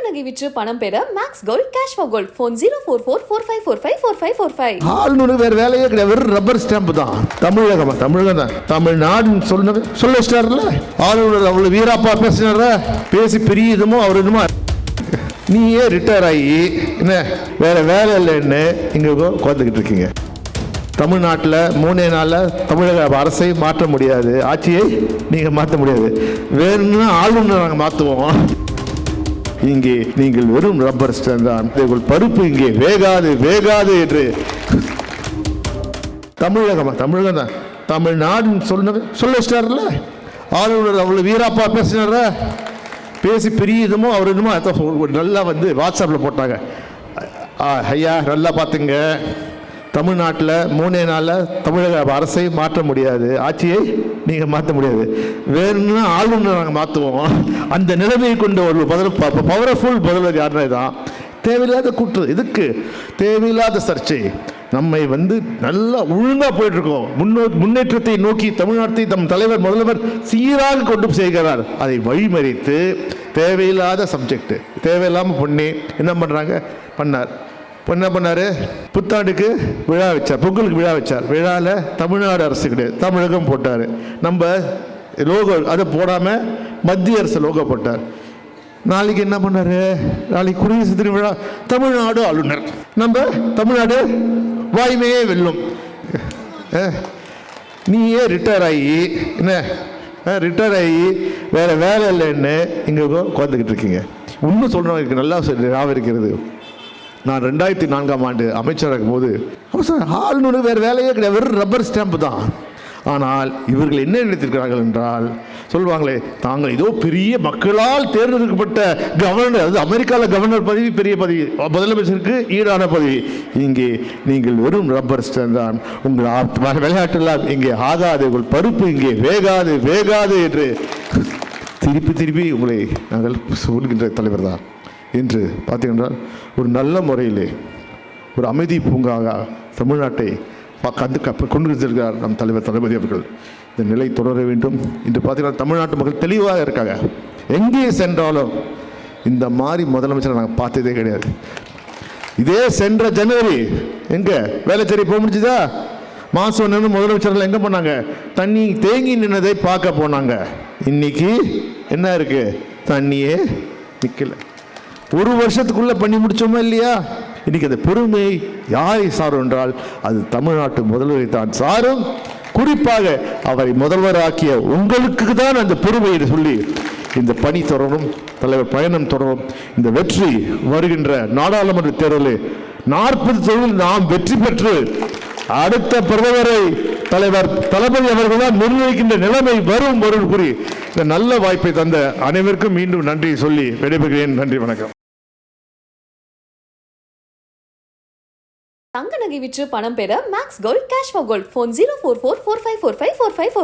நகை விற்று பணம் பெற Max Gold cash for gold phone 04445454545. ஆளுநருக்கு வேற வேலையே கிடையாது, வெறும் ரப்பர் ஸ்டாம்ப் தான். தமிழகம் தான், தமிழ்நாடுன்னு சொல்ல வச்சிட்டாருல்ல. ஆளுநர் அவ்வளவு வீராப்பா பேசினார, பேசி பெரிய இதுமோ அவர் என்னமோ. நீயே ரிட்டையர் ஆகி என்ன வேற வேலை இல்லைன்னு இங்க உட்காந்துக்கிட்டு இருக்கீங்க. தமிழ்நாட்டில் 3 நாளில் தமிழக அரசை மாற்ற முடியாது, ஆட்சியை நீங்கள் மாற்ற முடியாது. வேணும்னா ஆளுநர் நாங்கள் மாற்றுவோம். இங்கே நீங்கள் வெறும் ரப்பர் ஸ்டாண்ட் தான். உங்கள் பருப்பு இங்கே வேகாது என்று தமிழகம் தான், தமிழ்நாடுன்னு சொல்ல வச்சிட்டாருல்ல. ஆளுநர் அவ்வளோ வீராப்பா பேசினார, பேசி பெரிய இதுமோ அவர் என்னமோ நல்லா வாட்ஸ்அப்பில் போட்டாங்க. ஐயா நல்லா பார்த்துங்க, தமிழ்நாட்டில் 3 நாளில் தமிழக அரசை மாற்ற முடியாது, ஆட்சியை நீங்கள் மாற்ற முடியாது. வேணும்னா ஆளுநர் நாங்கள் மாற்றுவோம். அந்த நிலைமையை கொண்ட ஒரு பவர்ஃபுல் முதல்வர் யாருன்னா தான். தேவையில்லாத கூற்று, இதுக்கு தேவையில்லாத சர்ச்சை. நம்மை நல்லா ஒழுங்காக போயிட்டுருக்கோம், முன்னேற்றத்தை நோக்கி தமிழ்நாட்டை தம் தலைவர் முதல்வர் சீராக கொண்டு செய்கிறார். அதை வழிமறித்து தேவையில்லாத சப்ஜெக்ட் தேவையில்லாமல் பண்ணி என்ன பண்ணார். புத்தாண்டுக்கு விழா வச்சார், பொங்கலுக்கு விழா வச்சார். விழாவில் தமிழ்நாடு அரசு கிடையாது, தமிழகம் போட்டார். நம்ம லோகோ அதை போடாமல் மத்திய அரசு லோகோ போட்டார். நாளைக்கு என்ன பண்ணார், நாளைக்கு குடியரசு தின விழா, தமிழ்நாடு ஆளுநர். நம்ம தமிழ்நாடு வாய்மையே வெல்லும். நீயே ரிட்டையர் ஆகி வேற வேலை இல்லைன்னு இங்கே உட்காந்துக்கிட்டு இருக்கீங்க. இன்னும் சொல்கிறவங்களுக்கு நல்லா ஞாபகம் இருக்கிறது. நான் 2004ஆம் ஆண்டு அமைச்சராக இருக்கும்போது ஆளுநருக்கு வேறு வேலையே கிடையாது, வெறும் ரப்பர் ஸ்டாம்ப் தான். ஆனால் இவர்கள் என்ன நினைத்திருக்கிறார்கள் என்றால், சொல்லுவாங்களே தாங்கள் ஏதோ பெரிய மக்களால் தேர்ந்தெடுக்கப்பட்ட கவர்னர், அது அமெரிக்காவில் கவர்னர் பதவி பெரிய பதவி, முதலமைச்சருக்கு ஈடான பதவி. இங்கே நீங்கள் வெறும் ரப்பர் ஸ்டாண்ட் தான். உங்கள் விளையாட்டெல்லாம் இங்கே ஆகாது, உங்கள் பருப்பு இங்கே வேகாது என்று திருப்பி உங்களை நாங்கள் சொல்கின்ற தலைவர் தான் என்று பார்த்தீங்கன்னா, ஒரு நல்ல முறையிலே ஒரு அமைதி பூங்காக தமிழ்நாட்டை கொண்டு செல்கிறார் நம் தலைவர் தளபதி அவர்கள். இந்த நிலை தொடர வேண்டும். இன்று பார்த்தீங்கன்னா தமிழ்நாட்டு மக்கள் தெளிவாக இருக்காங்க. எங்கே சென்றாலும் இந்த மாதிரி முதலமைச்சரை நாங்கள் பார்த்ததே கிடையாது. இதே சென்ற ஜனவரி எங்கே வேலைச்சேரி போக முடிஞ்சுதா? மாதம் நின்று முதலமைச்சர்கள் எங்கே போனாங்க? தண்ணி தேங்கி நின்னதை பார்க்க போனாங்க. இன்னைக்கு என்ன இருக்கு? தண்ணியே நிற்கல. ஒரு வருஷத்துக்குள்ள பண்ணி முடிச்சோமா இல்லையா? இன்னைக்கு அந்த பெருமை யாரை சாரும் என்றால் அது தமிழ்நாட்டு முதல்வரை தான் சாரும். குறிப்பாக அவரை முதல்வராக்கிய உங்களுக்கு தான் அந்த பெருமை என்று சொல்லி இந்த பணி தொடரும், தலைவர் பயணம் தொடரும். இந்த வெற்றி வருகின்ற நாடாளுமன்ற தேர்தலில் 40 தொகுதியில் நாம் வெற்றி பெற்று அடுத்த பிரதமரை தலைவர் தளபதி அவர்கள் தான் நிர்ணயிக்கின்ற நிலைமை வரும் கூறி இந்த நல்ல வாய்ப்பை தந்த அனைவருக்கும் மீண்டும் நன்றி சொல்லி விடைபெறுகிறேன். நன்றி, வணக்கம். தங்க நகை விற்று பணம் பெற Max Gold cash for gold phone 04445454545.